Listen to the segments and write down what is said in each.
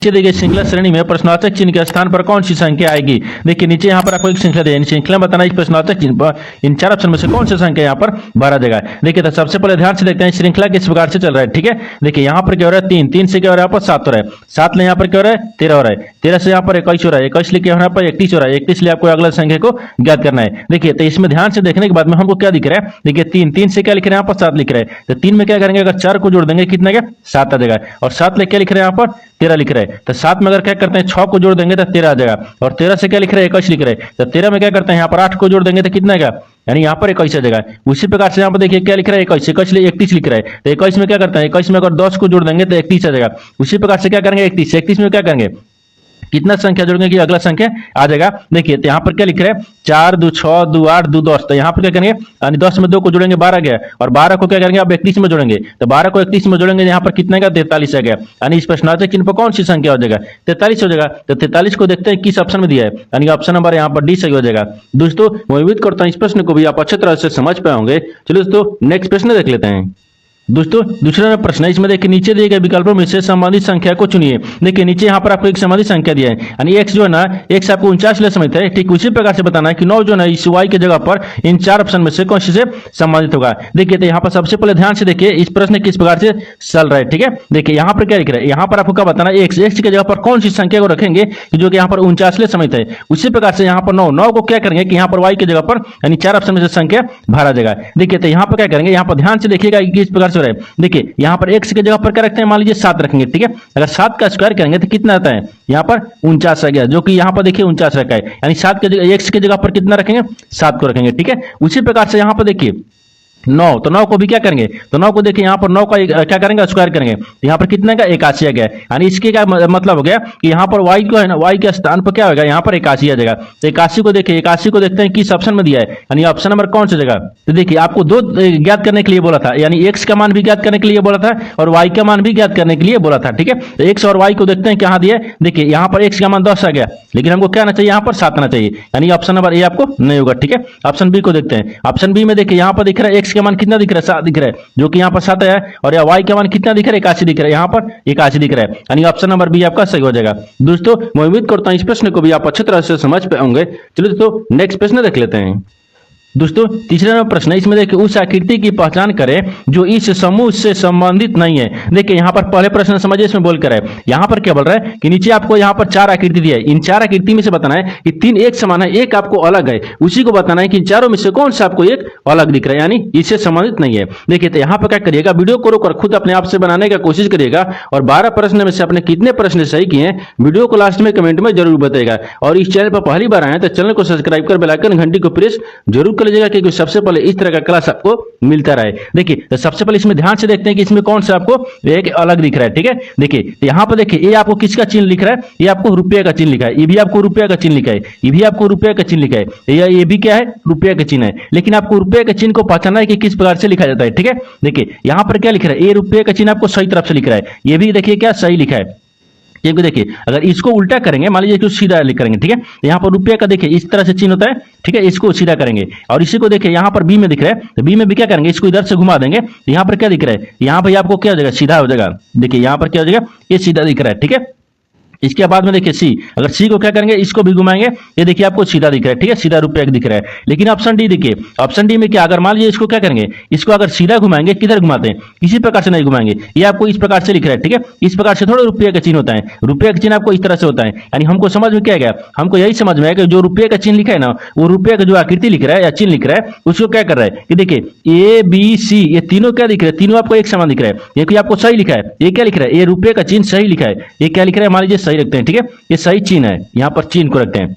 देखिए श्रृंखला श्रेणी में प्रश्नार्थक चिन्ह के स्थान पर कौन सी संख्या आएगी। देखिए नीचे यहाँ पर आपको एक श्रृंखला दी है, श्रृंखला बताना इस प्रश्नार्थक चिन्ह पर इन चार ऑप्शन में से कौन सी संख्या यहाँ पर भरा जाएगा। देखिए तो सबसे पहले ध्यान से देखते हैं श्रृंखला किस प्रकार से चल रहा है। ठीक है, देखिए यहाँ पर क्या हो रहा है 3, 3 से क्या हो रहा है यहाँ पर 7 हो रहा है, 7 ले यहाँ पर क्या हो रहा है 13 हो रहा है, 13 से यहाँ पर 21 हो रहा है, 21 लेके यहाँ पर 31 हो रहा है, 31 लिए आपको अगला संख्या को ज्ञात करना है। देखिए तो इसमें ध्यान से देखने के बाद में हमको क्या दिख रहा है, देखिए 3, 3 से क्या लिख रहे हैं यहाँ पर 7 लिख रहे हैं, तो 3 में क्या करेंगे अगर 4 को जोड़ देंगे कितना क्या 7 आ जाएगा, और 7 ले क्या लिख रहे हैं यहाँ पर 13 लिख रहे हैं, तो 7 में अगर क्या करते हैं 6 को जोड़ देंगे तो 13 आ जाएगा, और 13 से क्या लिख रहे हैं 21 लिख रहे हैं, तो 13 में क्या करते हैं यहाँ पर 8 को जोड़ देंगे तो कितना आएगा यानी यहाँ पर 21 आ जाएगा। उसी प्रकार से यहाँ पर देखिए क्या लिख रहा है 21, 21 लिए 31 लिख रहा है, तो 21 में क्या करते हैं 21 में अगर 10 को जोड़ देंगे तो 31 आ जाएगा। उसी प्रकार से क्या करेंगे 31, 31 में क्या करेंगे कितना संख्या जोड़ेंगे कि अगला संख्या आ जाएगा। देखिए तो यहाँ पर क्या लिख रहे हैं 4 2 6 2 8 2 10, तो यहाँ पर क्या करेंगे यानी 10 में 2 को जोड़ेंगे 12 गया, और 12 को क्या करेंगे अब 31 में जोड़ेंगे, तो 12 को 31 में जोड़ेंगे यहाँ पर कितना का 43 आ गया, यानी इस प्रश्नार्थक चिन्ह पर कौन सी संख्या हो जाएगा 43 हो जाएगा। तो 43 को देखते हैं किस ऑप्शन में दिया है, यानी ऑप्शन नंबर यहाँ पर डी सही हो जाएगा। दोस्तों मैं उम्मीद करता हूँ इस प्रश्न को भी आप अच्छी तरह से समझ पाए होंगे। चलिए दोस्तों नेक्स्ट प्रश्न देख लेते हैं। दोस्तों दूसरा प्रश्न है, इसमें देखिए नीचे दिए गए विकल्पों में से संबंधित संख्या को चुनिए। देखिए नीचे यहाँ पर आपको एक संबंधित संख्या दिया है, यानी x जो है ना x आपको 49 ले समझते हैं, ठीक उसी प्रकार से बताना है कि 9 जो है इस y के जगह पर इन चार ऑप्शन में से कौन सी से संबंधित होगा। देखिए तो यहाँ पर सबसे पहले ध्यान से देखिए इस प्रश्न किस प्रकार से चल रहा है। ठीक है, देखिए यहाँ पर क्या लिख रहा है, यहाँ पर आपको क्या बताना है x की जगह पर कौन सी संख्या को रखेंगे जो कि यहाँ पर 49 ले समझते हैं। उसी प्रकार से यहाँ पर 9 को क्या करेंगे कि यहाँ पर y की जगह पर यानी चार ऑप्शन में से संख्या भरा जाएगा। देखिए तो यहाँ पर क्या करेंगे, यहाँ पर ध्यान से देखिएगा किस प्रकार से हो रहा है। देखिए यहाँ पर x की जगह पर क्या रखते हैं, मान लीजिए 7 रखेंगे। ठीक है, अगर 7 का स्क्वायर करेंगे तो कितना आता है यहाँ पर 49 आ गया, जो कि यहाँ पर देखिए 49 रखा है, यानी 7 के जगह x की जगह पर कितना रखेंगे 7 को रखेंगे। ठीक है, उसी प्रकार से यहाँ पर देखिए 9, तो 9 को भी क्या करेंगे, तो 9 को देखिए यहाँ पर 9 का क्या करेंगे स्क्वायर करेंगे, यहाँ पर कितना का 81 आ गया, यानी इसके क्या मतलब हो गया कि यहाँ पर y को है ना y के स्थान पर क्या होगा यहाँ पर 81 आ जाएगा। तो 81 को देखिए 81 को देखते हैं किस ऑप्शन में दिया है, यानी ऑप्शन नंबर कौन सी जगह। तो देखिए आपको दो ज्ञात करने के लिए बोला था, यानी x का मान भी ज्ञात करने के लिए बोला था और y का मान भी ज्ञात करने के लिए बोला था। ठीक है, तो x और y को देखते हैं कहाँ दिया है। देखिए यहाँ पर x का मान 10 आ गया, लेकिन हमको क्या आना चाहिए यहाँ पर 7 आना चाहिए, यानी ऑप्शन नंबर ए आपको नहीं होगा। ठीक है, ऑप्शन बी को देखते हैं। ऑप्शन बी में देखिए यहाँ पर दिख रहा है x का मान कितना दिख रहा है दिख रहा है, जो कि यहाँ पर 7 है, और या y का मान कितना दिख रहा है 81 दिख रहा है, यहाँ पर 81 दिख रहा है, यानी ऑप्शन नंबर बी आपका सही हो जाएगा। दोस्तों मैं उम्मीद करता हूँ इस प्रश्न को भी आप अच्छी तरह से समझ पाए होंगे। चलिए दोस्तों नेक्स्ट प्रश्न देख लेते हैं। दोस्तों तीसरा नंबर प्रश्न है, इसमें देखिए उस आकृति की पहचान करें जो इस समूह से संबंधित नहीं है। देखिए यहाँ पर पहले प्रश्न समझिए इसमें बोल कर है, यहाँ पर क्या बोल रहा है कि नीचे आपको यहाँ पर 4 आकृति दी है, इन 4 आकृति में से बताना है कि 3 एक समान है, एक आपको अलग है, उसी को बताना है कि इन चारों में से कौन सा आपको एक अलग दिख रहा है, यानी इससे संबंधित नहीं है। देखिए तो यहाँ पर क्या करिएगा, वीडियो को रोककर खुद अपने आप से बनाने का कोशिश करिएगा, और 12 प्रश्न में से आपने कितने प्रश्न सही किए हैं वीडियो को लास्ट में कमेंट में जरूर बताएगा। और इस चैनल पर पहली बार आए तो चैनल को सब्सक्राइब कर बेल आइकन घंटी को प्रेस जरूर कर लीजिएगा, क्योंकि सबसे पहले इस तरह का क्लास आपको मिलता रहे। देखिए तो सबसे पहले इसमें ध्यान से देखते हैं कि इसमें कौन सा आपको एक अलग दिख रहा है। ठीक है, देखिए यहाँ पर देखिए ये आपको किसका चिन्ह लिख रहा है, ये आपको रुपये का चिन्ह लिखा है, ये भी आपको रुपये का चिन्ह लिखा है, ये भी आपको रुपये का चिन्ह लिखा है, ये भी क्या है रुपये का चिन्ह है। लेकिन आपको रुपये के चिन्ह को पहचानना है कि किस प्रकार से लिखा जाता है। ठीक है, देखिए यहाँ पर क्या लिख रहा है, ये रुपये का चिन्ह आपको सही तरफ से लिख रहा है, ये भी देखिए क्या सही लिखा है, क्योंकि देखिए अगर इसको उल्टा करेंगे, मान लीजिए इसको सीधा लिख करेंगे। ठीक है, यहाँ पर रुपये का देखिए इस तरह से चिन्ह होता है। ठीक है, इसको सीधा करेंगे, और इसी को देखिए यहाँ पर बी में दिख रहा है, तो बी में भी क्या करेंगे इसको इधर से घुमा देंगे, तो यहाँ पर क्या दिख रहा है, यहाँ पर आपको क्या हो जाएगा सीधा हो जाएगा। देखिए यहाँ पर क्या हो जाएगा, ये सीधा दिख रहा है। ठीक है, इसके बाद में देखिए सी, अगर सी को क्या करेंगे इसको भी घुमाएंगे, ये देखिए आपको सीधा दिख रहा है। ठीक है, सीधा रुपये दिख रहा है। लेकिन ऑप्शन डी देखिए, ऑप्शन डी में क्या, अगर मान लीजिए इसको क्या करेंगे, इसको अगर सीधा घुमाएंगे, किधर घुमाते हैं इसी प्रकार से नहीं घुमाएंगे, ये आपको इस प्रकार से लिख रहा है। ठीक है, इस प्रकार से थोड़ा रुपये का चिन्ह होता है, रुपये का चिन्ह आपको इस तरह से होता है, यानी हमको समझ में क्या गया, हमको यही समझ में आया कि जो रुपये का चिन्ह लिखा है ना, वो रुपये का जो आकृति लिख रहा है या चिन्ह लिख रहा है उसको क्या कर रहा है कि देखिए ए बी सी ये तीनों क्या दिख रहे हैं, तीनों आपको एक समान दिख रहा है। ये कि आपको सही लिखा है, ये क्या लिख रहा है, ये रुपये का चिन्ह सही लिखा है, ये क्या लिख रहा है मान लीजिए सही रखते हैं। ठीक है, ये सही चिन्ह है, यहाँ पर चिन्ह को रखते हैं।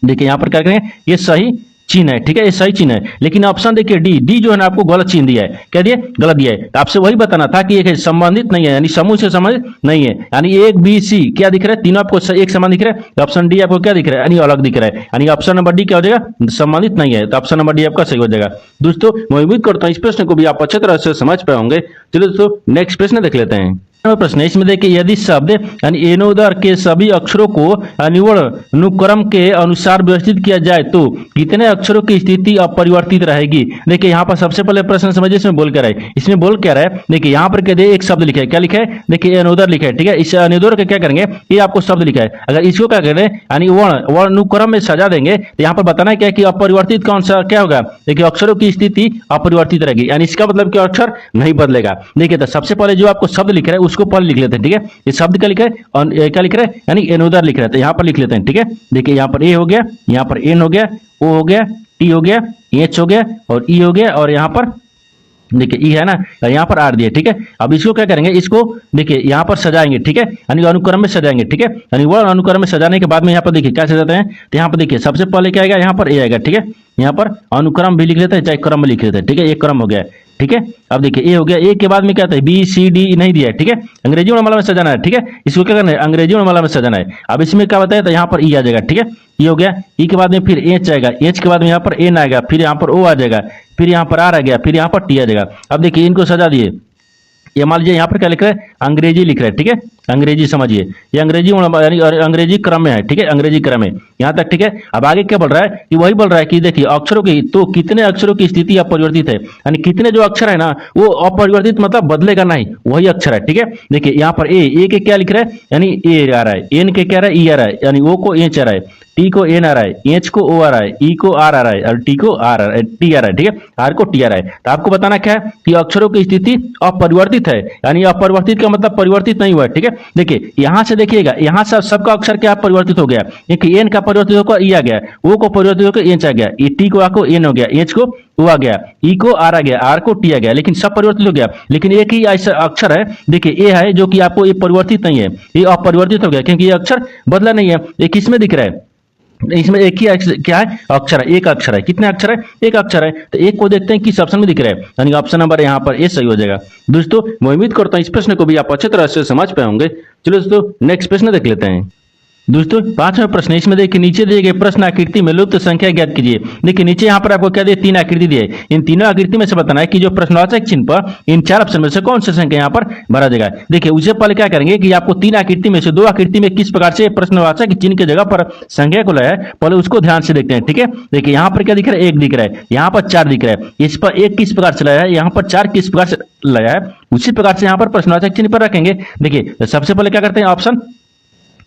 देखिए यहाँ पर क्या करेंगे, ये सही चिन्ह है। ठीक है, ये सही चिन्ह है। लेकिन ऑप्शन देखिए डी जो है ना आपको गलत चिन्ह दिया है, क्या दिया गलत दिया है। आपसे वही बताना था कि ये संबंधित नहीं है, यानी समूह से संबंधित नहीं है, यानी एक बी सी क्या दिख रहा है, तीनों आपको एक समान दिख रहा है। ऑप्शन डी आपको क्या दिख रहा है, यानी अलग दिख रहा है, यानी ऑप्शन नंबर डी क्या हो जाएगा संबंधित नहीं है, तो ऑप्शन नंबर डी आपका सही हो जाएगा। दोस्तों मैं उम्मीद करता हूँ इस प्रश्न को भी आप अच्छी तरह से समझ पाए होंगे। चलिए दोस्तों नेक्स्ट प्रश्न देख लेते हैं। प्रश्न है, इसमें देखिए यदि शब्द यानी एनोदर के सभी अक्षरों को निवर्ण अनुक्रम के अनुसार व्यवस्थित किया जाए तो कितने अक्षरों की स्थिति अपरिवर्तित रहेगी। देखिए यहाँ पर सबसे पहले प्रश्न समझिए इसमें बोल क्या रहा है। इसमें बोल क्या रहा है, देखिए यहाँ पर कह दे एक शब्द लिखा है, क्या लिखा है, देखिए एनोदर लिखा है, ठीक है। इस एनोदर के क्या करेंगे, ये आपको शब्द लिखा है, अगर इसको क्या करें यानी वर्ण अनुक्रम में सजा देंगे तो यहाँ पर बताना है क्या कि अपरिवर्तित कौन सा क्या होगा, देखिए अक्षरों की स्थिति अपरिवर्तित रहेगी, यानी इसका मतलब कि अक्षर नहीं बदलेगा। देखिए तो सबसे पहले जो आपको शब्द लिख रहा है उसको पहले लिख लेते हैं, ठीक है। ये शब्द क्या लिख रहा है और क्या लिख रहा है, यानी एनोदर लिख रहा है, तो यहाँ पर लिख लेते हैं, ठीक है। देखिए यहाँ पर ए हो गया, यहाँ पर एन हो गया, ओ हो गया, टी हो गया, एच हो गया और ई हो गया और यहाँ पर देखिए ई है ना, यहाँ पर आर दिया, ठीक है। अब इसको क्या करेंगे, इसको देखिए यहाँ पर सजाएंगे, ठीक है, यानी अनुक्रम में सजाएंगे, ठीक है। यानी वो अनुक्रम में सजाने के बाद में यहाँ पर देखिए क्या सजाते हैं, तो यहाँ पर देखिए सबसे पहले क्या आएगा, यहाँ पर ए आएगा, ठीक है। यहाँ पर अनुक्रम भी लिख लेते हैं चाहे क्रम में लिख लेते हैं, ठीक है। एक क्रम हो गया, ठीक है। अब देखिए ए हो गया, ए के बाद में क्या आता है बी सी डी नहीं दिया है, ठीक है। अंग्रेजी वर्णमाला में सजाना है, ठीक है। इसको क्या करना है, अंग्रेजी वर्णमाला में सजाना है। अब इसमें क्या बताया, तो यहाँ पर ई आ जाएगा, ठीक है। ई हो गया, ई के बाद में फिर एच आएगा, एच के बाद में यहाँ पर एन आएगा, फिर यहाँ पर ओ आ जाएगा, फिर यहाँ पर आर आ गया, फिर यहाँ पर टी आ जाएगा। अब देखिए इनको सजा दिए, ये मान लीजिए यहाँ पर क्या लिख रहा है, अंग्रेजी लिख रहा है, ठीक है। अंग्रेजी समझिए, ये अंग्रेजी यानी अंग्रेजी क्रम में है, ठीक है, अंग्रेजी क्रम में यहाँ तक, ठीक है। अब आगे क्या बोल रहा है कि वही बोल रहा है कि देखिए अक्षरों की तो कितने अक्षरों की स्थिति अपरिवर्तित है, यानी कितने जो अक्षर है ना वो अपरिवर्तित मतलब बदलेगा नहीं, वही अक्षर है, ठीक है। देखिए यहाँ पर ए के क्या लिख रहा है, यानी ए आ रहा है, एन के क्या रहा है, ई आ रहा है, यानी ओ को एच आ रहा है, टी को एन आ रहा है, एच को ओ आ रहा है, ई को आर आ रहा है और टी को आर आ रहा है, टी आ रहा है, ठीक है, आर को टी आ रहा है। तो आपको बताना क्या है कि अक्षरों की स्थिति अपरिवर्तित है, यानी अपरिवर्तित का मतलब परिवर्तित नहीं हुआ है, ठीक है। देखिए यहां से देखिएगा, यहां से सबका अक्षर क्या परिवर्तित हो गया, एक एन का परिवर्तित होकर ई आ गया, ओ को परिवर्तित होकर एच आ गया, ई टी को आको एन हो गया, एच को ओ आ गया, ई को आर आ गया, आर को टी आ गया, लेकिन सब परिवर्तित हो गया। लेकिन एक ही ऐसा अक्षर है, देखिए ए है जो कि आपको ये परिवर्तित नहीं है, ये अपरिवर्तित हो गया क्योंकि ये अक्षर बदला नहीं है। ये किसमें दिख रहा है, इसमें एक ही क्या है, अक्षर है, एक अक्षर है। कितने अक्षर है, एक अक्षर है। तो एक को देखते हैं किस ऑप्शन में दिख रहा है, यानी ऑप्शन नंबर यहाँ पर ए सही हो जाएगा। दोस्तों मैं उम्मीद करता हूँ इस प्रश्न को भी आप अच्छे तरह से समझ पाए होंगे। चलो दोस्तों नेक्स्ट प्रश्न देख लेते हैं। दोस्तों पांचवा प्रश्न, इसमें देखिए नीचे दिए गए प्रश्न आकृति में लुप्त संख्या ज्ञात कीजिए। देखिए नीचे यहाँ पर आपको क्या दिए, तीन आकृति दिए, इन तीनों आकृति में से बताना है कि जो प्रश्नवाचक चिन्ह पर इन चार ऑप्शन में से कौन सी संख्या यहाँ पर भरा जाएगा। देखिए उससे पहले क्या करेंगे कि आपको तीन आकृति में से दो आकृति में किस प्रकार से प्रश्नवाचक चिन्ह की जगह पर संख्या को लाया है, पहले उसको ध्यान से देखते हैं, ठीक है। देखिए यहाँ पर क्या दिख रहा है, एक दिख रहा है, यहाँ पर चार दिख रहा है, इस पर एक किस प्रकार से लाया है, यहाँ पर चार किस प्रकार से लाया है, उसी प्रकार से यहाँ पर प्रश्नवाचक चिन्ह पर रखेंगे। देखिए सबसे पहले क्या करते हैं, ऑप्शन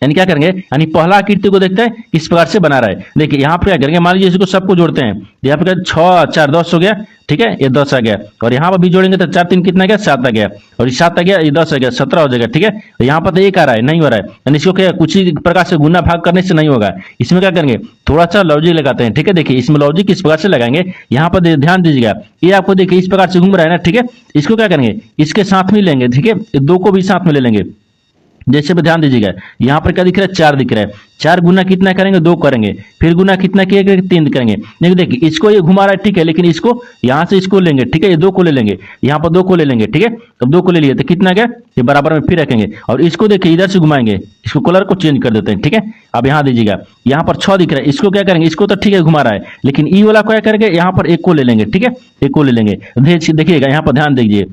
यानी क्या करेंगे, यानी पहला आकृति को देखते हैं किस प्रकार से बना रहा है। देखिए यहाँ पे क्या करेंगे, मान लीजिए इसको सबको जोड़ते हैं, यहाँ पे 6 4 10 हो गया, ठीक है, ये 10 आ गया, और यहाँ पर भी जोड़ेंगे तो 4 3 कितना आ गया, 7 आ गया, और ये 7 आ गया, ये 10 आ गया, 17 हो जाएगा, ठीक है। तो यहाँ पर तो एक आ रहा है, नहीं हो रहा है, यानी इसको क्या कुछ ही प्रकार से गुना भाग करने से नहीं होगा। इसमें क्या करेंगे, थोड़ा सा लॉजिक लगाते हैं, ठीक है। देखिए इसमें लॉजिक किस प्रकार से लगाएंगे, यहाँ पर ध्यान दीजिएगा, ये आपको देखिए इस प्रकार से घूम रहा है ना, ठीक है। इसको क्या करेंगे, इसके साथ में लेंगे, ठीक है, दो को भी साथ में ले लेंगे। जैसे भी ध्यान दीजिएगा, यहाँ पर क्या दिख रहा है, 4 दिख रहा है, 4 गुना कितना करेंगे, 2 करेंगे, फिर गुना कितना किएगा, 3 करेंगे। लेकिन देखिए इसको ये घुमा रहा है, ठीक है, लेकिन इसको यहाँ से इसको लेंगे, ठीक है, ये 2 को ले लेंगे, यहाँ पर 2 को ले लेंगे, ठीक है। अब 2 को ले लिए तो कितना गया, ये बराबर में फिर रखेंगे, और इसको देखिए इधर से घुमाएंगे, इसको कलर को चेंज कर देते हैं, ठीक है। अब यहाँ दीजिएगा, यहाँ पर 6 दिख रहा है, इसको क्या करेंगे, इसको तो ठीक है घुमा रहा है, लेकिन ई वाला क्या करेंगे, यहाँ पर 1 को ले लेंगे, ठीक है, 1 को ले लेंगे। देखिएगा यहाँ पर ध्यान दीजिए,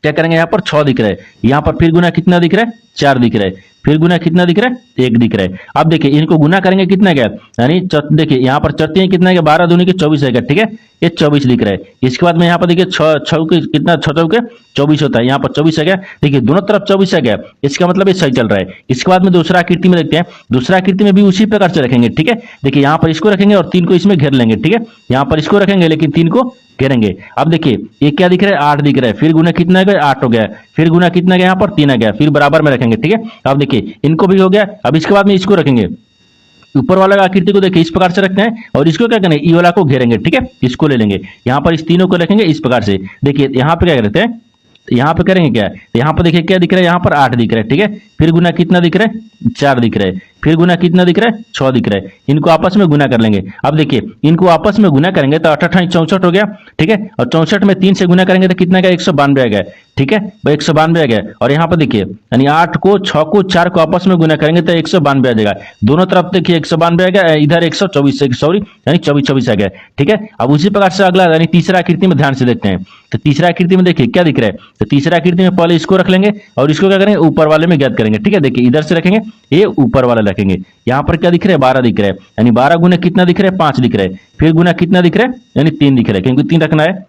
क्या करेंगे, यहाँ पर 6 दिख रहा है, यहाँ पर फिर गुना कितना दिख रहा है, 4 दिख रहा है, फिर गुना कितना दिख रहा है, 1 दिख रहा है। अब देखिए इनको गुना करेंगे कितना गया, यानी देखिए यहाँ पर चौथी कितना गया, 12 दूनी के 24 आएगा, ठीक है, ये 24 दिख रहा है। इसके बाद में यहाँ पर देखिए 6 के कितना, 6 चौके 24 होता है, यहाँ पर 24 आ गया, देखिए दोनों तरफ 24 आ गया, इसका मतलब ये सही चल रहा है। इसके बाद में दूसरा आकृति में देखते हैं, दूसरा आकृति में भी उसी प्रकार से रखेंगे, ठीक है। देखिए यहाँ पर इसको रखेंगे और 3 को इसमें घेर लेंगे, ठीक है, यहाँ पर इसको रखेंगे लेकिन 3 को घेरेंगे। अब देखिए ये क्या दिख रहा है, 8 दिख रहा है, फिर गुना कितना गया, 8 हो गया, फिर गुना कितना गया, यहाँ पर 3 आ गया, फिर बराबर में रखेंगे, ठीक है। अब देखिए इनको भी हो गया, अब इसके बाद में इसको रखेंगे, ऊपर वाला आकृति को देखिए इस प्रकार से रखते हैं, और इसको क्या करेंगे, ई वाला को घेरेंगे, ठीक है, इसको ले लेंगे, यहाँ पर इस तीनों को रखेंगे इस प्रकार से। देखिए यहाँ पे क्या करते हैं, यहाँ पे करेंगे क्या, यहाँ पर देखिए क्या दिख रहा है, यहाँ पर 8 दिख रहा है, ठीक है, फिर गुना कितना दिख रहा है, 4 दिख रहा है, फिर गुना कितना दिख रहा है, 6 दिख रहा है। इनको आपस में गुना कर लेंगे। अब देखिए इनको आपस में गुना करेंगे तो 8 64 हो गया, ठीक है। और 64 में 3 से गुना करेंगे तो कितना का 192 आ गया, ठीक है। वो 192 आ गया। और यहाँ पर देखिए यानी 8 को 6 को 4 को आपस में गुना करेंगे तो 192 आ जाएगा। दोनों तरफ देखिए 192 आ गया, इधर 124 सॉरी यानी 24 आ गया, ठीक है। अब उसी प्रकार से अगला यानी तीसरा आकृति में ध्यान से देखते हैं। तो तीसरा आकृति में देखिए क्या दिख रहा है, तो तीसरा आकृति में पहले इसको रख लेंगे और इसको क्या करेंगे ऊपर वाले में ज्ञात करेंगे, ठीक है। देखिए इधर से रखेंगे, ये ऊपर वाला रखेंगे। यहाँ पर क्या दिख रहा है, 12 दिख रहा है, यानी 12 गुना कितना दिख रहा है, 5 दिख रहा है। फिर गुना कितना दिख रहा है, यानी 3 दिख रहा है, क्योंकि 3 रखना है।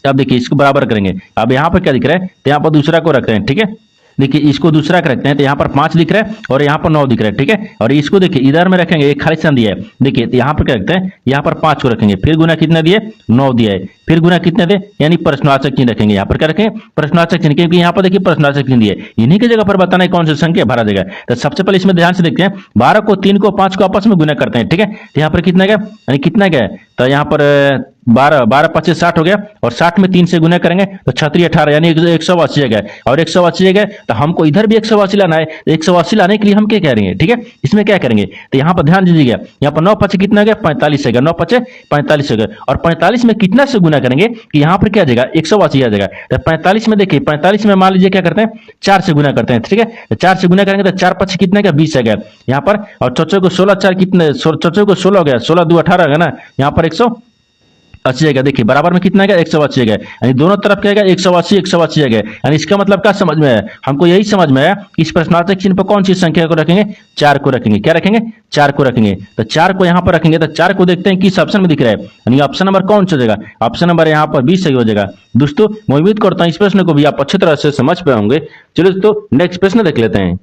अब देखिए इसको बराबर करेंगे। अब यहाँ पर क्या दिख रहा है, तो यहाँ पर दूसरा को रख रहे हैं, ठीक है। देखिए इसको दूसरा का रखते हैं तो यहाँ पर 5 दिख रहा है और यहाँ पर 9 दिख रहा है, ठीक है। और इसको देखिए इधर में रखेंगे, एक खाली स्थान दिया है, देखिए यहाँ पर क्या रखते हैं, यहाँ पर 5 को रखेंगे। फिर गुना कितना दिए, 9 दिया है। फिर गुना कितने दे, यानी प्रश्नवाचक चिन्ह रखेंगे। यहाँ पर क्या रखेंगे, प्रश्नवाचक चिन्ह, क्योंकि यहाँ पर देखिए प्रश्नवाचक चिन्ह दिए, इन्हीं की जगह पर बताना है कौन सी संख्या भरा जाएगा। तो सबसे पहले इसमें ध्यान से देखते हैं, 12 को 3 को 5 को आपस में गुना करते हैं, ठीक है। तो यहाँ पर कितना गया, यानी कितना गया, तो यहाँ पर 12 25 60 हो गया। और 60 में 3 से गुना करेंगे तो 36 18 यानी 180 आ गया। और 180 आ गया तो हमको इधर भी 180 लाना है। 180 लाने के लिए हम क्या कह रहे हैं, ठीक है। इसमें क्या करेंगे, तो यहाँ पर ध्यान दीजिएगा, यहाँ पर 9 5 कितना गया, 45 आ गया, 9 5 45 आ गया। और 45 में कितना से गुना करेंगे कि यहाँ पर क्या आ जाएगा, 180 आ जाएगा। तो 45 में देखिए, 45 में मान लीजिए क्या करते हैं, 4 से गुना करते हैं, ठीक है। तो 4 से गुना करेंगे तो 4 5 कितना गया, 20 आ गया यहाँ पर। और चौचो को 16 4 कितने, चौचो को 16 हो गया, 16 2 18 है ना, यहाँ पर 180 आ गया। देखिए बराबर में कितना गया, 180 आ गया, यानी दोनों तरफ क्या गया, 180 180 आ गया। यानी इसका मतलब क्या समझ में आया, हमको यही समझ में आया कि इस प्रश्नार्थक चिन्ह पर कौन सी संख्या को रखेंगे, 4 को रखेंगे। क्या रखेंगे, 4 को रखेंगे। तो 4 को यहाँ पर रखेंगे। तो 4 को देखते हैं किस ऑप्शन में दिख रहा है, यानी ऑप्शन नंबर कौन सा हो जाएगा, ऑप्शन नंबर यहाँ पर 20 सही हो जाएगा। दोस्तों मैं उम्मीद करता हूँ इस प्रश्न को भी आप अच्छी तरह से समझ पाए होंगे। चलो दोस्तों नेक्स्ट प्रश्न देख लेते हैं।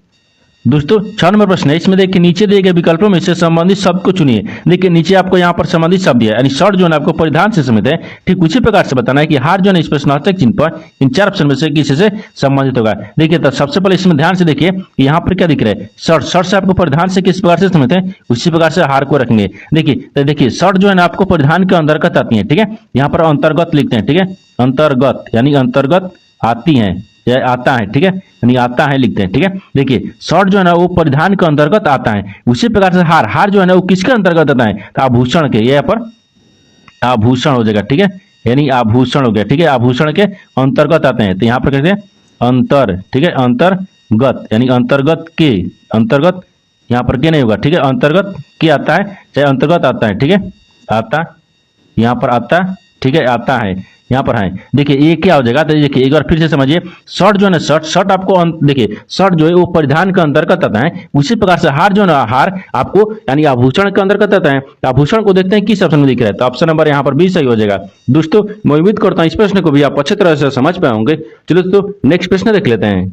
दोस्तों 6 नंबर प्रश्न है, इसमें देखिए नीचे दिए गए विकल्पों में से संबंधित शब्द को चुनिए। देखिए नीचे आपको यहाँ पर संबंधित शब्द दिया है, यानी शर्ट जो है आपको परिधान से संबंधित है। ठीक उसी प्रकार से बताना है कि हार जो है इस प्रश्नार्थक चिन्ह पर इन 4 ऑप्शन में से किसी से संबंधित होगा। देखिए तो सबसे पहले इसमें ध्यान से देखिए, यहाँ पर क्या दिख रहा है, शर्ट। शर्ट से आपको परिधान से किस प्रकार से संबंधित है, उसी प्रकार से हार को रखेंगे। देखिए तो देखिए शर्ट जो है आपको परिधान के अंतर्गत आती है, ठीक है। यहाँ पर अंतर्गत लिखते हैं, ठीक है, अंतर्गत यानी अंतर्गत आती है, आता है, ठीक है, यानी आता है लिखते हैं, ठीक है। देखिए शर्ट जो है ना वो परिधान के अंतर्गत आता है। उसी प्रकार से हार, हार जो है ना वो किसके अंतर्गत आता है, तो आभूषण के, यहाँ पर आभूषण हो जाएगा, ठीक है, यानी आभूषण हो गया, ठीक है, आभूषण के अंतर्गत आते हैं। तो यहाँ पर कहते हैं अंतर, ठीक है, अंतर्गत यानी अंतर्गत के, अंतर्गत यहाँ पर के नहीं होगा, ठीक है, अंतर्गत के आता है, चाहे अंतर्गत आता है, ठीक है, आता, यहाँ पर आता, ठीक है, आता है, यहाँ पर है। देखिए ये क्या हो जाएगा, तो देखिए एक बार फिर से समझिए, शर्ट जो है ना, शर्ट शर्ट आपको देखिए शर्ट जो है वो परिधान के अंतर्गत आता है। उसी प्रकार से हार जो है ना, हार आपको यानी आभूषण के अंतर्गत आता है। आभूषण को देखते हैं किस ऑप्शन में दिख रहा है, तो ऑप्शन नंबर यहाँ पर 20 सही हो जाएगा। दोस्तों मैं उम्मीद करता हूँ इस प्रश्न को भी आप अच्छी तरह से समझ पाए होंगे। चलो दोस्तों नेक्स्ट प्रश्न देख लेते हैं।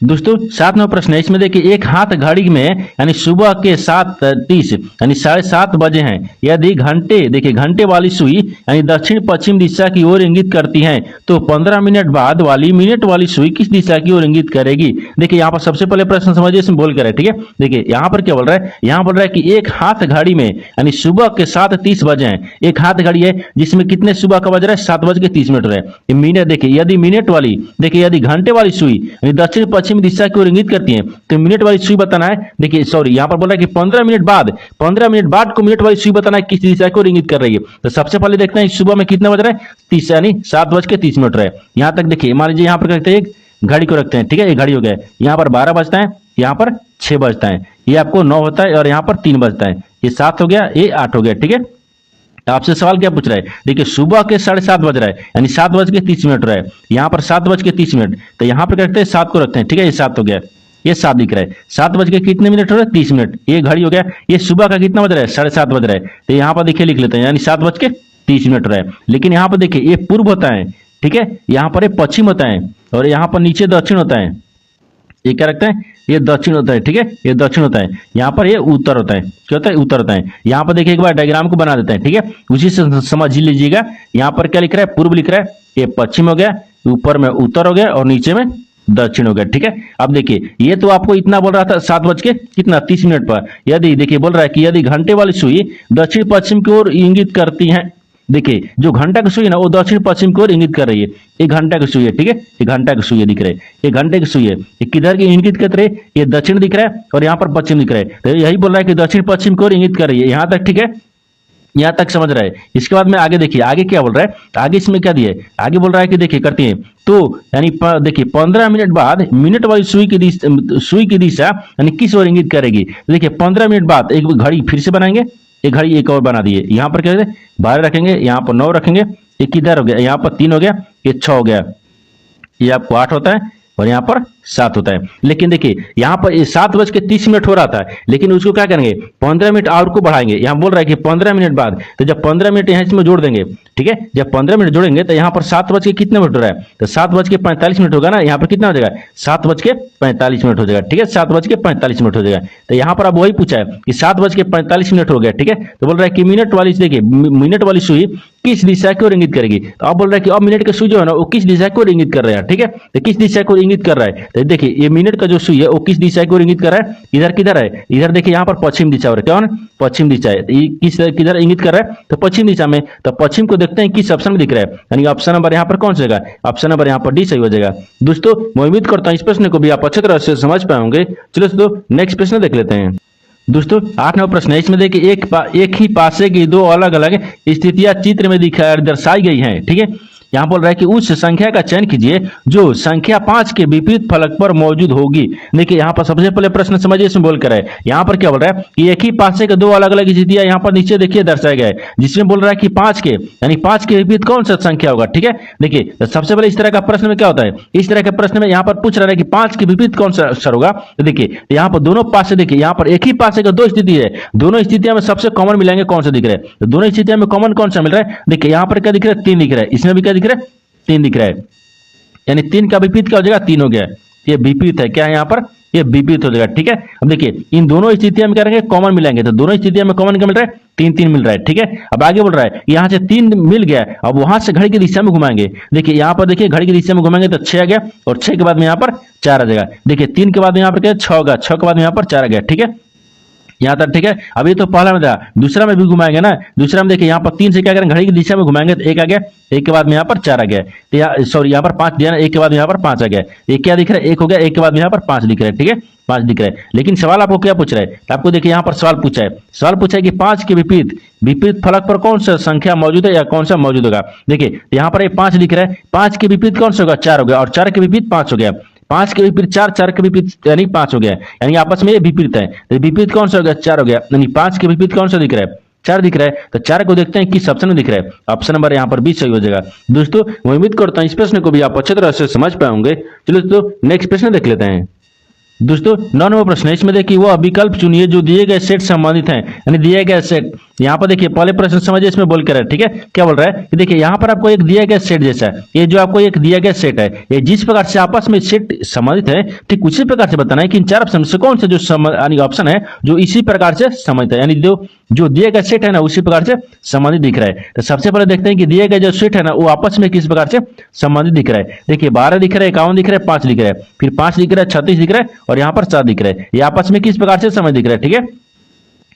दोस्तों 7 नंबर प्रश्न है, इसमें देखिए एक हाथ घड़ी में यानी सुबह के 7:30 यानी 7:30 बजे हैं। यदि घंटे, देखिए घंटे वाली सुई यानी दक्षिण पश्चिम दिशा की ओर इंगित करती है तो 15 मिनट बाद वाली मिनट वाली सुई किस दिशा की ओर इंगित करेगी। देखिए यहाँ पर सबसे पहले प्रश्न समझिए, इसमें बोल कर है, ठीक है। देखिए यहाँ पर क्या बोल रहा है, यहाँ बोल रहा है कि एक हाथ घड़ी में यानी सुबह के 7:30 बजे हैं। एक हाथ घड़ी है जिसमें कितने सुबह का बज रहा है, 7:30 है। ये मिनट, देखिए यदि मिनट वाली, देखिए यदि घंटे वाली सुई यानी दक्षिण पश्चिम दिशा की ओर इंगित करती है तो मिनट वाली सुई बताना है। देखिए सॉरी यहाँ पर बोल रहा है कि 15 मिनट बाद को मिनट वाली सुई बताना है किस दिशा की ओर इंगित कर रही है। तो सबसे पहले देखते हैं सुबह में कितना बज रहा है, 30 यानी 7:30 है। यहाँ तक देखिए मान लीजिए यहाँ पर करते हैं एक घड़ी को रखते हैं, ठीक है, ये घड़ी हो गया। यहाँ पर 12 बजता है, यहाँ पर 6 बजता है, ये आपको 9 होता है और यहाँ पर 3 बजता है, ये 7 हो गया, ये 8 हो गया, ठीक है। आपसे सवाल क्या पूछ रहा है, देखिए सुबह के 7:30 बज रहा है यानी 7:30 हो रहा है, यहाँ पर 7:30, तो यहाँ पर करते हैं 7 को रखते हैं, ठीक है, ये 7 हो गया, ये 7 दिख रहा है। 7 बज के कितने मिनट हो रहा है, 30 मिनट, ये घड़ी हो गया। ये सुबह का कितना बज रहा है, 7:30 बज रहा है, तो यहाँ पर देखिए लिख लेते हैं यानी 7:30 हो रहा है। लेकिन यहाँ पर देखिए ये पूर्व होता है, ठीक है, यहाँ पर ये पश्चिम होता है और यहाँ पर नीचे दक्षिण होता है। ये क्या रखते हैं, ये दक्षिण होता है, ठीक है, ये दक्षिण होता है। यहाँ पर ये उत्तर होता है, क्या होता है, उत्तर होता है। यहाँ पर देखिए एक बार डायग्राम को बना देते हैं, ठीक है, उसी से समझ लीजिएगा। यहाँ पर क्या लिख रहा है, पूर्व लिख रहा है, ये पश्चिम हो गया, ऊपर में उत्तर हो गया और नीचे में दक्षिण हो गया, ठीक है। अब देखिए ये तो आपको इतना बोल रहा था 7:30 पर, यदि देखिए बोल रहा है कि यदि घंटे वाली सुई दक्षिण पश्चिम की ओर इंगित करती है, देखिए जो घंटा की सुई है ना वो दक्षिण पश्चिम की ओर इंगित कर रही है। एक घंटा की सुई है, ठीक है, एक घंटा की सुई है दिख रहा है, एक घंटे की सुई है, ये किधर की इंगित कर रही है, ये दक्षिण दिख रहा है और यहाँ पर पश्चिम दिख रहा है, तो यही बोल रहा है कि दक्षिण पश्चिम की ओर इंगित कर रही है। यहाँ तक ठीक है, यहाँ तक समझ रहा है। इसके बाद में आगे देखिए, आगे क्या बोल रहा है, आगे इसमें क्या दिया है, आगे बोल रहा है कि देखिए करते हैं तो यानी देखिए 15 मिनट बाद मिनट वाली सुई की दिशा यानी किस ओर इंगित करेगी। देखिए 15 मिनट बाद एक घड़ी फिर से बनाएंगे, एक घड़ी एक और बना दिए, यहाँ पर क्या 12 रखेंगे, यहाँ पर 9 रखेंगे, ये किधर हो गया, यहाँ पर 3 हो गया, ये 6 हो गया, ये आपको 8 होता है और यहाँ पर 7 होता है। लेकिन देखिए यहाँ पर 7:30 हो रहा था, लेकिन उसको क्या करेंगे 15 मिनट और को बढ़ाएंगे। यहाँ बोल रहा है कि 15 मिनट बाद, तो जब 15 मिनट यहाँ इसमें जोड़ देंगे, ठीक है, जब 15 मिनट जोड़ेंगे तो यहाँ पर 7 बज के कितने मिनट हो रहा है, तो 7:45 होगा ना, यहाँ पर कितना हो जाएगा 7:45 हो जाएगा, ठीक है, 7:45 हो जाएगा। तो यहाँ पर अब वही पूछा है कि 7:45 हो गया, ठीक है, तो बोल रहा है कि मिनट वाली, देखिए मिनट वाली सुई किस दिशा की ओर इंगित करेगी। तो अब बोल रहा है कि अब मिनट का सुई जो है ना वो किस दिशा की ओर इंगित कर रहा है, ठीक है, तो किस दिशा की ओर इंगित कर रहा है, तो देखिए ये मिनट का जो सुई है वो किस दिशा की ओर इंगित कर रहा है, इधर किधर है, इधर देखिए यहाँ पर पश्चिम दिशा हो रहा है, क्या है पश्चिम दिशा है, किस किधर इंगित कर रहा है, तो पश्चिम दिशा में। तो पश्चिम को देखते हैं किस ऑप्शन में दिख रहा है, यानी ऑप्शन नंबर यहाँ पर कौन सा जाएगा, ऑप्शन नंबर यहाँ पर डी सही हो जाएगा। दोस्तों मैं उम्मीद करता हूँ इस प्रश्न को भी आप अच्छी तरह से समझ पाएंगे। चलो दोस्तों नेक्स्ट प्रश्न देख लेते हैं। दोस्तों 8 नंबर प्रश्न है, इसमें देखिए एक ही पासे की दो अलग अलग स्थितियां चित्र में दर्शाई गई हैं, ठीक है। यहाँ बोल रहा है कि उस संख्या का चयन कीजिए जो संख्या 5 के विपरीत फलक पर मौजूद होगी। देखिए यहाँ पर सबसे पहले प्रश्न समझिए, इसमें बोल कर है, यहाँ पर क्या बोल रहा है कि एक ही पासे के दो अलग अलग स्थितियां यहाँ पर नीचे देखिए दर्शाए गए, जिसमें बोल रहा है कि 5 के यानी 5 के विपरीत कौन सा संख्या होगा, ठीक है। देखिए तो सबसे पहले इस तरह का प्रश्न में क्या होता है, इस तरह के प्रश्न में यहाँ पर पूछ रहा है कि 5 के विपरीत कौन सा अक्षर होगा। तो देखिए यहाँ पर दोनों पासे, देखिए यहाँ पर एक ही पासे का दो स्थिति है, दोनों स्थितियों में सबसे कॉमन मिलेंगे कौन सा दिख रहा है, तो दोनों स्थितियों में कॉमन कौन सा मिल रहा है। देखिए यहाँ पर क्या दिख रहा है 3 दिख रहा है, इसमें भी क्या दिख रहा है 3 दिख रहा है, यानी 3 का विपरीत क्या हो जाएगा 3 हो गया, ये विपरीत है, क्या है यहाँ पर ये विपरीत हो जाएगा, ठीक है। अब देखिए इन दोनों स्थितियों में क्या करेंगे कॉमन मिलेंगे, तो दोनों स्थितियों में कॉमन क्या मिल रहा है 3 मिल रहा है, ठीक है। अब आगे बोल रहा है यहाँ से 3 मिल गया, अब वहां से घड़ी की दिशा में घुमाएंगे। देखिए यहाँ पर देखिए घड़ी की दिशा में घुमाएंगे तो 6 आ गया और 6 के बाद में यहाँ पर 4 आ जाएगा। देखिए 3 के बाद में यहाँ पर क्या 6 होगा, 6 के बाद में यहाँ पर 4 आ गया, ठीक है, यहाँ तक ठीक है। अब ये तो पहला में था, दूसरा में भी घुमाएंगे ना, दूसरा में देखिए यहाँ पर 3 से क्या करेंगे घड़ी की दिशा में घुमाएंगे तो 1 आ गया, 1 के बाद में यहाँ पर 4 आ गया, तो यहाँ सॉरी यहाँ पर 5 दिया ना, 1 के बाद में यहाँ पर 5 आ गया, ये क्या दिख रहा है 1 हो गया, 1 के बाद में यहाँ पर 5 दिख रहा है, ठीक है 5 दिख रहा है। लेकिन सवाल आपको क्या पूछ रहा है, तो आपको देखिए यहाँ पर सवाल पूछा है कि 5 के विपरीत फलक पर कौन सा संख्या मौजूद है या कौन सा मौजूद होगा। देखिए यहाँ पर 5 दिख रहा है, 5 के विपरीत कौन सा होगा 4 हो गया, और 4 के विपरीत 5 हो गया, 5 के विपरीत 4, 4 के विपरीत यानी 5 हो गया, यानी आपस में ये विपरीत है, तो विपरीत कौन सा हो गया 4 हो गया, यानी 5 के विपरीत कौन सा दिख रहा है 4 दिख रहा है। तो 4 को देखते हैं किस ऑप्शन में दिख रहा है, ऑप्शन नंबर यहाँ पर 20 सही हो जाएगा। दोस्तों मैं उम्मीद करता हूँ इस प्रश्न को भी आप अच्छी तरह से समझ पाएंगे। चलो दोस्तों नेक्स्ट प्रश्न देख लेते हैं। दोस्तों 9 नंबर प्रश्न है, इसमें देखिए वह विकल्प चुनिए जो दिए गए सेट संबंधित हैं, यानी दिए गए सेट। यहाँ पर देखिए पहले प्रश्न समझिए, इसमें बोल कर है, ठीक है, क्या बोल रहा है कि देखिए यहाँ पर आपको एक दिया गया सेट जैसा है, ये जो आपको एक दिया गया सेट है, ये जिस प्रकार से आपस में सेट संबंधित है ठीक उसी प्रकार से बताना है कि इन 4 ऑप्शन से कौन सा जो ऑप्शन है जो इसी प्रकार से संबंधित है, यानी जो दिए गए सेट है ना उसी प्रकार से संबंधित दिख रहा है। तो सबसे पहले देखते हैं कि दिए गए जो सेट है ना वो आपस में किस प्रकार से संबंधित दिख रहा है। देखिए 12 दिख रहा है, 51 दिख रहा है, 5 दिख रहा है, फिर 5 दिख रहा है, 36 दिख रहा है और यहाँ पर 7 दिख रहा है, ये आपस में किस प्रकार से संबंधित दिख रहा है, ठीक है।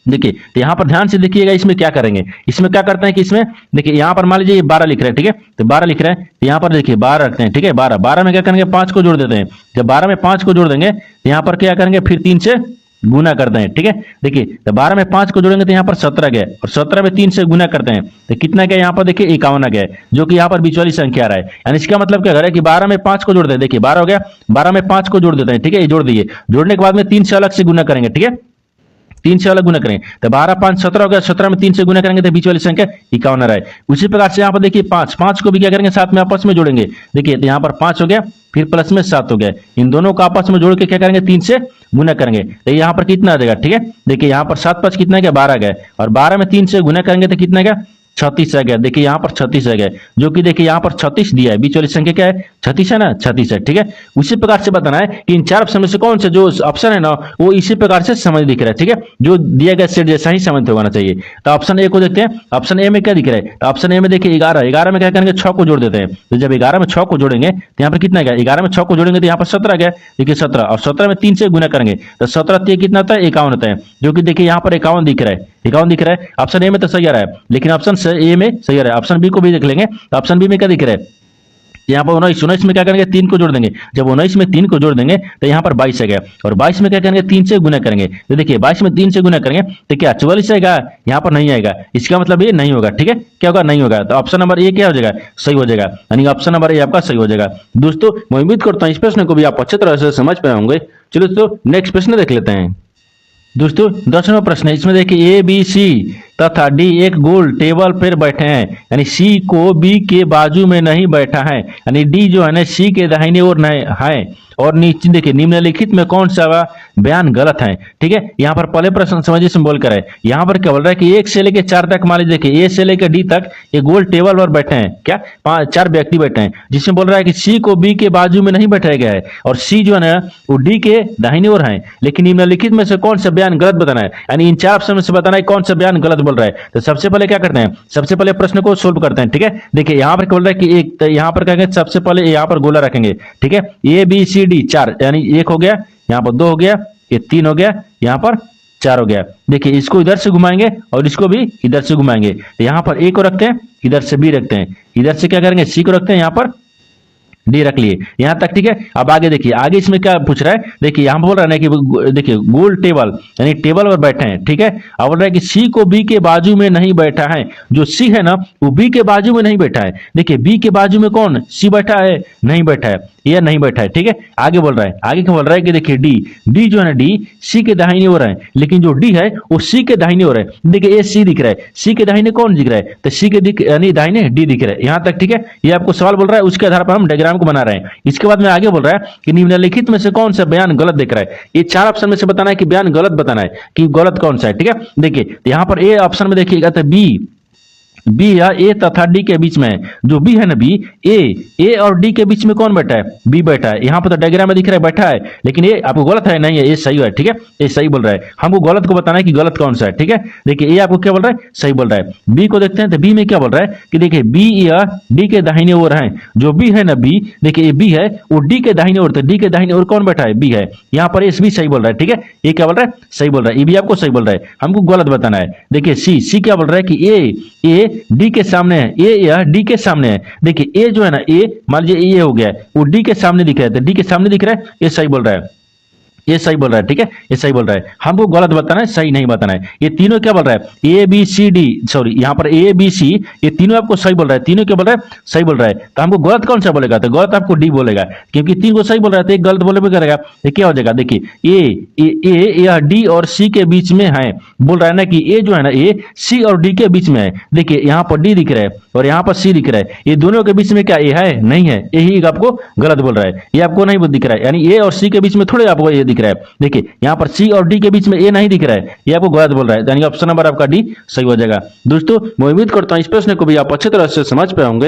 देखिए तो यहाँ पर ध्यान से देखिएगा, इसमें क्या करेंगे, इसमें क्या करते हैं कि इसमें देखिए यहाँ पर मान लीजिए 12 लिख रहे हैं, ठीक है, तो 12 लिख रहे हैं, तो यहाँ पर देखिए 12 रखते हैं, ठीक है, 12 में क्या करेंगे 5 को जोड़ देते हैं, जब 12 में 5 को जोड़ देंगे तो यहाँ पर क्या करेंगे फिर 3 से गुना करते हैं, ठीक है। देखिए तो 12 में 5 को जोड़ेंगे तो यहाँ पर 17 गया और 17 में 3 से गुना करते हैं तो कितना गया यहाँ पर देखिए 51 गया, जो कि यहाँ पर बीच वाली संख्या आ रहा है। यानी इसका मतलब क्या है कि 12 में 5 को जोड़ दें, देखिए 12 हो गया, 12 में 5 को जोड़ देते हैं, ठीक है, ये जोड़ दिए, जोड़ने के बाद में 3 से अलग से गुना करेंगे, ठीक है, 3 से अलग गुना करेंगे तो 12 5 17 हो गया, 17 में 3 से गुना करेंगे तो बीच वाली संख्या 51 आ रहा है। उसी प्रकार से यहाँ पर देखिए 5 को भी क्या करेंगे साथ में आपस में जोड़ेंगे, देखिए तो यहाँ पर 5 हो गया फिर प्लस में 7 हो गया, इन दोनों को आपस में जोड़ के क्या करेंगे 3 से गुना करेंगे तो यहाँ पर कितना आ जाएगा, ठीक है। देखिए यहाँ पर 7 5 कितना गया 12 गया और 12 में 3 से गुना करेंगे तो कितना गया 36 आ गया। देखिए यहाँ पर 36 आ गया, जो कि देखिए यहाँ पर 36 दिया है, बीच वाली संख्या क्या है 36 है ना, 36 है, ठीक है। उसी प्रकार से बताना है कि इन 4 ऑप्शन में से कौन सा जो ऑप्शन है ना वो इसी प्रकार से समझ दिख रहा है, ठीक है, जो दिया गया सेट जैसा ही समझ होना चाहिए। तो ऑप्शन ए को देखते हैं, ऑप्शन ए में क्या दिख रहा है, तो ऑप्शन ए में देखिए 11 में क्या करेंगे 6 को जोड़ देते हैं, तो जब 11 में 6 को जोड़ेंगे तो यहाँ पर कितना गया 11 में 6 को जोड़ेंगे तो यहाँ पर 17 गया, देखिए 17 और 17 में 3 से गुना करेंगे तो 17 कितना होता है 51 होता है, जो कि देखिए यहाँ पर 51 दिख रहा है, 51 दिख रहा है। ऑप्शन ए में तो सही आ रहा है, लेकिन ऑप्शन ए में सही है। ऑप्शन बी को भी देख लेंगे, तो ऑप्शन बी में क्या दिख रहा है, यहाँ पर 19 में क्या करेंगे, 3 को जोड़ देंगे। जब 19 में 3 को जोड़ देंगे तो यहाँ पर 22 आएगा, और 22 में क्या करेंगे, 3 से गुना करेंगे। तो देखिए 22 में 3 से गुना करेंगे तो क्या 44 आएगा, यहाँ पर नहीं आएगा। इसका मतलब ये नहीं होगा, ठीक है, क्या होगा, नहीं होगा। तो ऑप्शन नंबर ए क्या हो जाएगा, सही हो जाएगा, यानी ऑप्शन नंबर ए आपका सही हो जाएगा। दोस्तों मैं उम्मीद करता हूँ इस प्रश्न को भी आप अच्छी तरह से समझ पाए होंगे। चलो दोस्तों नेक्स्ट प्रश्न देख लेते हैं। दोस्तों 10वां प्रश्न है, इसमें देखिए ए बी सी तथा डी एक गोल टेबल पर बैठे हैं, यानी सी को बी के बाजू में नहीं बैठा है, यानी डी जो है ना सी के दाहिने ओर नहीं है, और नीचे देखिए निम्नलिखित में कौन सा बयान गलत है। ठीक है, यहाँ पर पहले प्रश्न समझिए इसमें बोल कर है, यहाँ पर क्या बोल रहा है कि 1 से लेकर 4 तक, मान लीजिए देखिए ए से लेकर डी तक एक गोल टेबल पर बैठे हैं, क्या 4 व्यक्ति बैठे हैं, जिसमें बोल रहा है कि सी को बी के बाजू में नहीं बैठाया गया है, और सी जो है ना वो डी के दाहिने ओर है, लेकिन निम्नलिखित में से कौन सा बयान गलत बताना है, यानी इन 4 ऑप्शन में से बताना है कौन सा बयान गलत बोल रहा है। तो सबसे पहले क्या करते हैं, सबसे पहले प्रश्न को सोल्व करते हैं। ठीक है, देखिए यहाँ पर बोल रहा है कि एक, तो यहाँ पर क्या करेंगे, सबसे पहले यहाँ पर गोला रखेंगे। ठीक है, ए बी सी डी 4, यानी 1 हो गया, यहाँ पर 2 हो गया, ये 3 हो गया, यहाँ पर 4 हो गया। देखिए इसको इधर से घुमाएंगे और इसको भी इधर से घुमाएंगे। तो यहाँ पर ए को रखते हैं, इधर से बी रखते हैं, इधर से क्या करेंगे, सी को रखते हैं, यहाँ पर डी रख लिए, यहां तक। ठीक है, अब आगे देखिए, आगे इसमें क्या पूछ रहा है, देखिए यहां बोल रहा है कि देखिए गोल टेबल, यानी टेबल पर बैठे हैं। ठीक है, अब बोल रहा है कि सी को बी के बाजू में नहीं बैठा है, जो सी है ना वो बी के बाजू में नहीं बैठा है। देखिए बी के बाजू में कौन, सी बैठा है, नहीं बैठा है, यह नहीं बैठा है। ठीक है, आगे बोल रहा है, आगे क्या बोल रहा है कि देखिए डी जो है ना डी सी के दाहिने ओर है, लेकिन जो डी है वो सी के दाहिने ओर है। देखिए ए सी दिख रहा है, सी के दाहिने कौन दिख रहा है, तो सी के यानी दाहिने डी दिख रहा है, यहां तक। ठीक है, ये आपको सवाल बोल रहा है, उसके आधार पर हम डायग्राम को बना रहे हैं। इसके बाद में आगे बोल रहा है कि निम्नलिखित में से कौन सा बयान गलत दिख रहा है। ये 4 ऑप्शन में से बताना है कि बयान गलत बताना है कि गलत कौन सा है। ठीक है, देखिए यहां पर ए ऑप्शन में देखिएगा तो बी या ए तथा डी के बीच में है, जो बी है ना बी, ए और डी के बीच में कौन बैठा है, बी बैठा है। यहाँ पर तो डायग्राम में दिख रहा है बैठा है, लेकिन ये आपको गलत है, नहीं है, ये सही है। ठीक है, ये सही बोल रहा है, हमको गलत को बताना है कि गलत कौन सा है। ठीक है, देखिए ये आपको क्या बोल रहा है, सही बोल रहा है। बी को देखते हैं, तो बी में क्या बोल रहा है कि देखिए बी या डी के दाहिने ओर है, जो बी है ना बी, देखिए बी है वो डी के दाहिने ओर, तो डी के दाहिने ओर कौन बैठा है, बी है। यहाँ पर ये भी सही बोल रहा है। ठीक है, ये क्या बोल रहा है, सही बोल रहा है, ये भी आपको सही बोल रहा है, हमको गलत बताना है। देखिए सी क्या बोल रहा है कि ए डी के सामने है, ए या डी के सामने है। देखिए ए जो है ना, ए मान लीजिए ये हो गया है, वो डी के सामने दिख रहा है, तो डी के सामने दिख रहा है, ये सही बोल रहा है, ये सही बोल रहा है। ठीक है, ये सही बोल रहा है, हमको गलत बताना है, सही नहीं बताना है। ये तीनों क्या बोल रहा है, A B C D, sorry यहाँ पर ए बी सी, ये तीनों आपको सही बोल रहा है, तीनों क्या बोल रहा है, सही बोल रहा है। तो हमको गलत कौन सा बोलेगा, तो गलत आपको डी बोलेगा, क्योंकि 3 को सही बोल रहा है तो एक गलत बोले भी करेगा। ये क्या हो जाएगा, देखिए ए या डी और सी के बीच में है, बोल रहा है ना कि ए जो है ना ए सी और डी के बीच में है। देखिए यहाँ पर डी दिख रहा है और यहाँ पर सी दिख रहा है, ये दोनों के बीच में क्या ए है, नहीं है, यही आपको गलत बोल रहा है, ये आपको नहीं दिख रहा है, यानी ए और सी के बीच में थोड़े आपको ये दिख रहा है। देखिए यहाँ पर सी और डी के बीच में ए नहीं दिख रहा है, ये आपको गलत बोल रहा है, यानी ऑप्शन नंबर आपका डी सही हो जाएगा। दोस्तों मैं उम्मीद करता हूं इस प्रश्न को भी आप अच्छी तरह से समझ पाए होंगे।